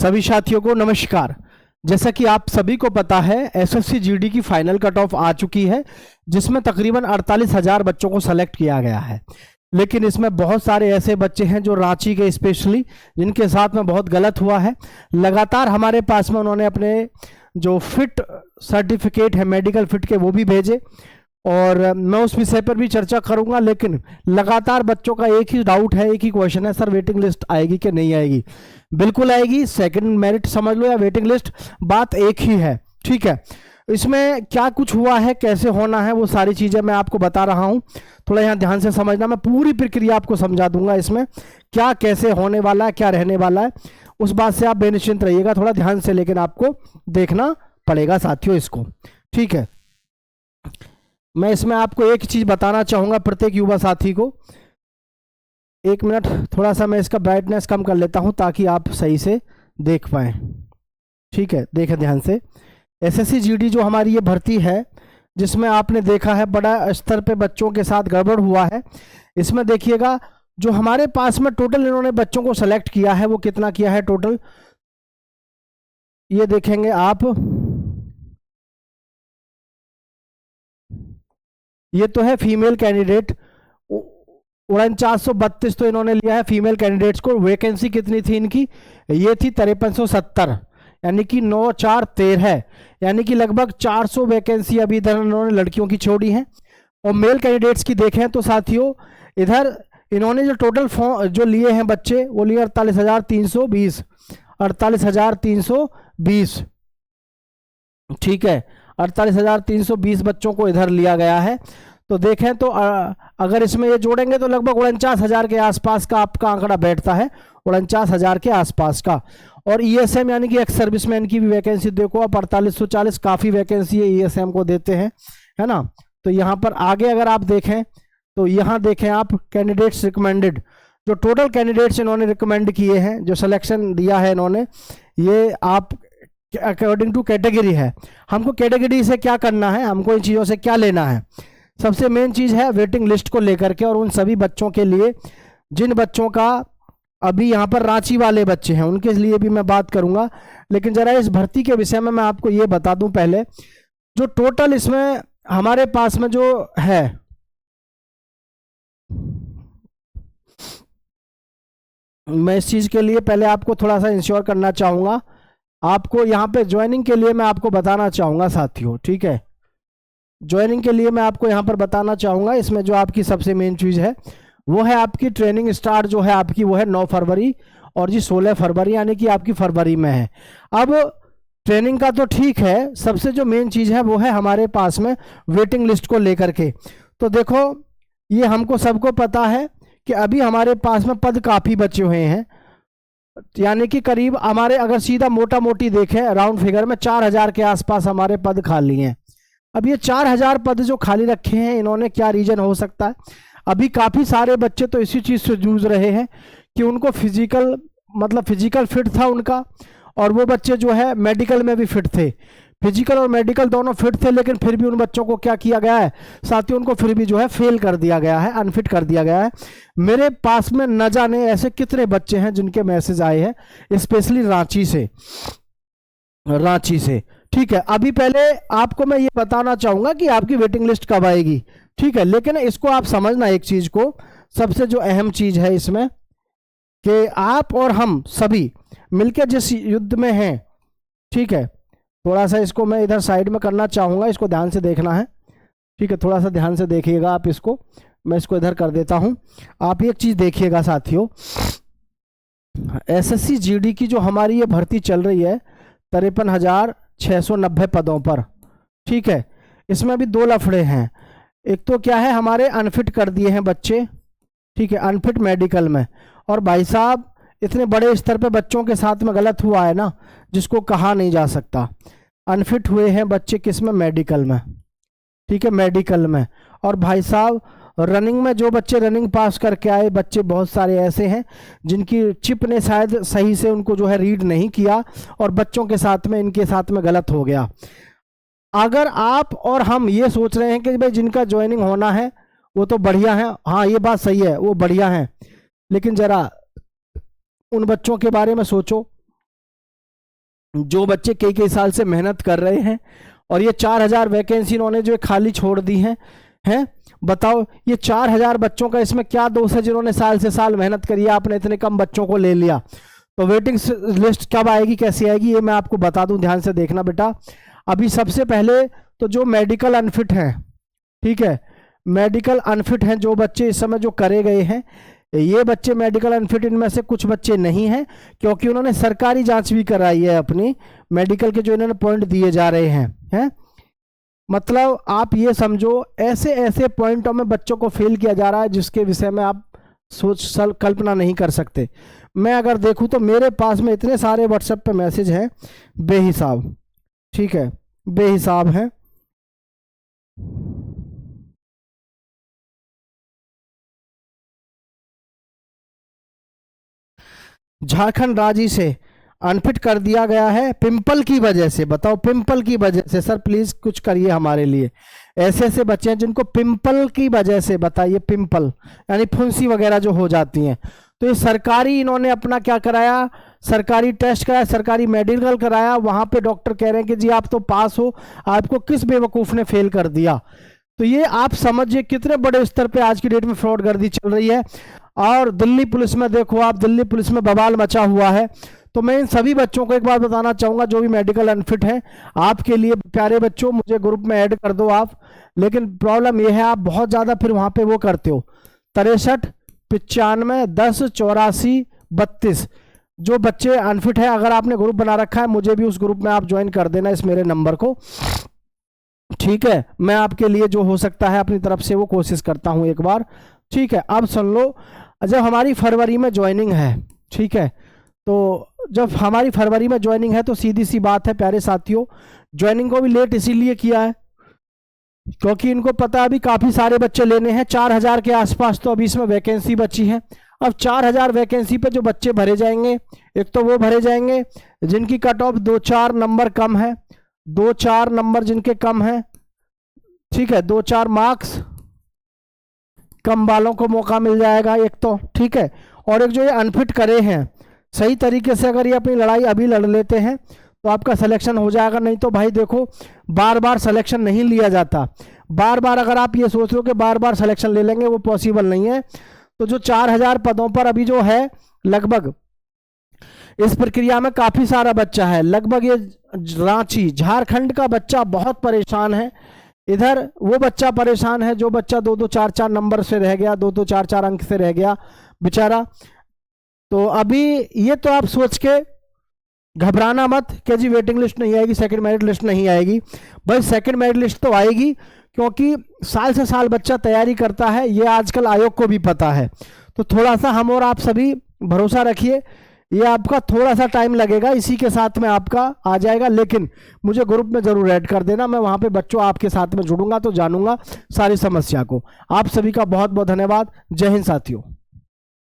सभी साथियों को नमस्कार। जैसा कि आप सभी को पता है, एसएससी जीडी की फाइनल कट ऑफ आ चुकी है, जिसमें तकरीबन 48,000 बच्चों को सेलेक्ट किया गया है। लेकिन इसमें बहुत सारे ऐसे बच्चे हैं जो रांची के स्पेशली, जिनके साथ में बहुत गलत हुआ है। लगातार हमारे पास में उन्होंने अपने जो फिट सर्टिफिकेट है मेडिकल फिट के, वो भी भेजे और मैं उस विषय पर भी चर्चा करूंगा। लेकिन लगातार बच्चों का एक ही डाउट है, एक ही क्वेश्चन है, सर वेटिंग लिस्ट आएगी कि नहीं आएगी? बिल्कुल आएगी। सेकंड मेरिट समझ लो या वेटिंग लिस्ट, बात एक ही है। ठीक है, इसमें क्या कुछ हुआ है, कैसे होना है, वो सारी चीजें मैं आपको बता रहा हूं। थोड़ा यहाँ ध्यान से समझना, मैं पूरी प्रक्रिया आपको समझा दूंगा। इसमें क्या कैसे होने वाला है, क्या रहने वाला है, उस बात से आप बेनिश्चिंत रहिएगा। थोड़ा ध्यान से लेकिन आपको देखना पड़ेगा साथियों इसको। ठीक है, मैं इसमें आपको एक चीज बताना चाहूंगा प्रत्येक युवा साथी को। एक मिनट, थोड़ा सा मैं इसका ब्राइटनेस कम कर लेता हूं ताकि आप सही से देख पाए। ठीक है, देखें ध्यान से। एसएससी जीडी जो हमारी ये भर्ती है, जिसमें आपने देखा है बड़ा स्तर पे बच्चों के साथ गड़बड़ हुआ है। इसमें देखिएगा जो हमारे पास में टोटल इन्होंने बच्चों को सेलेक्ट किया है, वो कितना किया है टोटल, ये देखेंगे आप। ये तो है फीमेल कैंडिडेट, 4932 तो इन्होंने लिया है फीमेल कैंडिडेट्स को। वैकेंसी कितनी थी इनकी? ये थी 5370, यानी कि 9,413, यानी कि लगभग 400 वैकेंसी अभी इधर इन्होंने लड़कियों की छोड़ी हैं। और मेल कैंडिडेट्स की देखें तो साथियों, इधर इन्होंने जो टोटल फॉर्म जो लिए हैं बच्चे, वो लिए 48,320, 48,320। ठीक है, 48,320 बच्चों को इधर लिया गया है। तो देखें तो अगर इसमें ये जोड़ेंगे तो लगभग 49,000 के आसपास का आपका आंकड़ा बैठता है, 49,000 के आसपास का। और ईएसएम यानी कि एक्स सर्विसमैन की भी वैकेंसी देखो आप, 4840, काफ़ी वैकेंसी है ईएसएम को देते हैं, है ना। तो यहाँ पर आगे अगर आप देखें तो यहाँ देखें आप कैंडिडेट्स रिकमेंडेड, जो टोटल कैंडिडेट्स इन्होंने रिकमेंड किए हैं, जो सिलेक्शन दिया है इन्होंने, ये आप अकॉर्डिंग टू कैटेगरी है। हमको कैटेगरी से क्या करना है, हमको इन चीज़ों से क्या लेना है? सबसे मेन चीज़ है वेटिंग लिस्ट को लेकर के, और उन सभी बच्चों के लिए जिन बच्चों का अभी यहाँ पर रांची वाले बच्चे हैं, उनके लिए भी मैं बात करूंगा। लेकिन जरा इस भर्ती के विषय में मैं आपको ये बता दूं पहले, जो टोटल इसमें हमारे पास में जो है, मैं इस चीज़ के लिए पहले आपको थोड़ा सा इंश्योर करना चाहूँगा। आपको यहाँ पे ज्वाइनिंग के लिए मैं आपको बताना चाहूँगा साथियों। ठीक है, ज्वाइनिंग के लिए मैं आपको यहाँ पर बताना चाहूँगा। इसमें जो आपकी सबसे मेन चीज़ है वो है आपकी ट्रेनिंग स्टार्ट जो है आपकी, वो है 9 फरवरी, और जी 16 फरवरी, यानी कि आपकी फरवरी में है। अब ट्रेनिंग का तो ठीक है, सबसे जो मेन चीज़ है वो है हमारे पास में वेटिंग लिस्ट को लेकर के। तो देखो, ये हमको सबको पता है कि अभी हमारे पास में पद काफ़ी बचे हुए हैं, यानी कि करीब हमारे अगर सीधा मोटा मोटी देखें राउंड फिगर में 4,000 के आसपास हमारे पद खाली हैं। अब ये 4,000 पद जो खाली रखे हैं, इन्होंने क्या रीजन हो सकता है? अभी काफ़ी सारे बच्चे तो इसी चीज़ से जूझ रहे हैं कि उनको फिजिकल फिजिकल फिट था उनका, और वो बच्चे जो है मेडिकल में भी फिट थे, फिजिकल और मेडिकल दोनों फिट थे, लेकिन फिर भी उन बच्चों को क्या किया गया है साथियों, उनको फिर भी जो है फेल कर दिया गया है, अनफिट कर दिया गया है। मेरे पास में न जाने ऐसे कितने बच्चे हैं जिनके मैसेज आए हैं, स्पेशली रांची से। ठीक है, अभी पहले आपको मैं ये बताना चाहूंगा कि आपकी वेटिंग लिस्ट कब आएगी। ठीक है, लेकिन इसको आप समझना एक चीज को, सबसे जो अहम चीज है इसमें कि आप और हम सभी मिलकर जिस युद्ध में हैं, ठीक है, थोड़ा सा इसको मैं इधर साइड में करना चाहूंगा, इसको ध्यान से देखना है। ठीक है, थोड़ा सा ध्यान से देखिएगा आप इसको, मैं इसको इधर कर देता हूं। आप एक चीज देखिएगा साथियों, एसएससी जीडी की जो हमारी ये भर्ती चल रही है 53,690 पदों पर। ठीक है, इसमें भी 2 लफड़े हैं। एक तो क्या है, हमारे अनफिट कर दिए हैं बच्चे, ठीक है, अनफिट मेडिकल में। और भाई साहब, इतने बड़े स्तर पे बच्चों के साथ में गलत हुआ है ना, जिसको कहा नहीं जा सकता। अनफिट हुए हैं बच्चे किस में? मेडिकल में। ठीक है, मेडिकल में। और भाई साहब, रनिंग में जो बच्चे रनिंग पास करके आए, बच्चे बहुत सारे ऐसे हैं जिनकी चिप ने शायद सही से उनको जो है रीड नहीं किया, और बच्चों के साथ में इनके साथ में गलत हो गया। अगर आप और हम ये सोच रहे हैं कि भाई जिनका ज्वाइनिंग होना है वो तो बढ़िया है, हाँ ये बात सही है, वो बढ़िया है, लेकिन जरा उन बच्चों के बारे में सोचो जो बच्चे कई कई साल से मेहनत कर रहे हैं, और ये 4000 वैकेंसी इन्होंने जो खाली छोड़ दी हैं बताओ ये 4000 बच्चों का इसमें क्या दोष है जिन्होंने साल से साल मेहनत करी है, आपने इतने कम बच्चों को ले लिया। तो वेटिंग लिस्ट कब आएगी, कैसी आएगी, ये मैं आपको बता दूं, ध्यान से देखना बेटा। अभी सबसे पहले तो जो मेडिकल अनफिट हैं, ठीक है, मेडिकल अनफिट हैं जो बच्चे इस समय जो करे गए हैं, ये बच्चे मेडिकल अनफिट, इनमें से कुछ बच्चे नहीं हैं क्योंकि उन्होंने सरकारी जांच भी कराई है अपनी, मेडिकल के जो इन्होंने पॉइंट दिए जा रहे हैं। मतलब आप ये समझो ऐसे ऐसे पॉइंटों में बच्चों को फेल किया जा रहा है जिसके विषय में आप कल्पना नहीं कर सकते। मैं अगर देखूं तो मेरे पास में इतने सारे व्हाट्सएप पे मैसेज हैं बेहिसाब, ठीक है, बेहिसाब हैं। झारखंड राज्य से अनफिट कर दिया गया है पिंपल की वजह से। बताओ पिंपल की वजह से, सर प्लीज कुछ करिए हमारे लिए। ऐसे ऐसे बच्चे हैं जिनको पिंपल की वजह से, बताइए, पिंपल यानी फुंसी वगैरह जो हो जाती हैं, तो ये सरकारी इन्होंने अपना क्या कराया, सरकारी टेस्ट कराया, सरकारी मेडिकल कराया, वहां पे डॉक्टर कह रहे हैं कि जी आप तो पास हो, आपको किस बेवकूफ ने फेल कर दिया। तो ये आप समझिए कितने बड़े स्तर पे आज की डेट में फ्रॉड गर्दी चल रही है। और दिल्ली पुलिस में देखो आप, दिल्ली पुलिस में बवाल मचा हुआ है। तो मैं इन सभी बच्चों को एक बात बताना चाहूंगा जो भी मेडिकल अनफिट हैं, आपके लिए प्यारे बच्चों, मुझे ग्रुप में ऐड कर दो आप। लेकिन प्रॉब्लम यह है आप बहुत ज़्यादा फिर वहाँ पे वो करते हो, 63 95 10 84 32 जो बच्चे अनफिट है, अगर आपने ग्रुप बना रखा है मुझे भी उस ग्रुप में आप ज्वाइन कर देना इस मेरे नंबर को, ठीक है। मैं आपके लिए जो हो सकता है अपनी तरफ से वो कोशिश करता हूँ एक बार, ठीक है। अब सुन लो, जब हमारी फरवरी में ज्वाइनिंग है, ठीक है, तो जब हमारी फरवरी में ज्वाइनिंग है तो सीधी सी बात है प्यारे साथियों, ज्वाइनिंग को भी लेट इसीलिए किया है क्योंकि इनको पता है अभी काफ़ी सारे बच्चे लेने हैं। 4000 के आसपास तो अभी इसमें वैकेंसी बची है। अब 4000 वैकेंसी पे जो बच्चे भरे जाएंगे, एक तो वो भरे जाएंगे जिनकी कट ऑफ 2-4 नंबर कम है, 2-4 नंबर जिनके कम है, ठीक है, 2-4 मार्क्स कम वालों को मौका मिल जाएगा एक तो, ठीक है। और एक जो ये अनफिट करे हैं, सही तरीके से अगर ये अपनी लड़ाई अभी लड़ लेते हैं तो आपका सिलेक्शन हो जाएगा। नहीं तो भाई देखो बार बार सिलेक्शन नहीं लिया जाता, बार बार अगर आप ये सोच रहे हो कि बार बार सिलेक्शन ले लेंगे, वो पॉसिबल नहीं है। तो जो 4000 पदों पर अभी जो है, लगभग इस प्रक्रिया में काफ़ी सारा बच्चा है, लगभग ये रांची झारखंड का बच्चा बहुत परेशान है। इधर वो बच्चा परेशान है जो बच्चा 2-2 4-4 नंबर से रह गया, 2-2 4-4 अंक से रह गया बेचारा। तो अभी ये तो आप सोच के घबराना मत कि जी वेटिंग लिस्ट नहीं आएगी, सेकंड मेरिट लिस्ट नहीं आएगी। भाई सेकंड मेरिट लिस्ट तो आएगी क्योंकि साल से साल बच्चा तैयारी करता है, ये आजकल आयोग को भी पता है। तो थोड़ा सा हम और आप सभी भरोसा रखिए, ये आपका थोड़ा सा टाइम लगेगा, इसी के साथ में आपका आ जाएगा। लेकिन मुझे ग्रुप में ज़रूर ऐड कर देना, मैं वहाँ पे बच्चों आपके साथ में जुड़ूंगा तो जानूंगा सारी समस्या को। आप सभी का बहुत बहुत धन्यवाद। जय हिंद साथियों।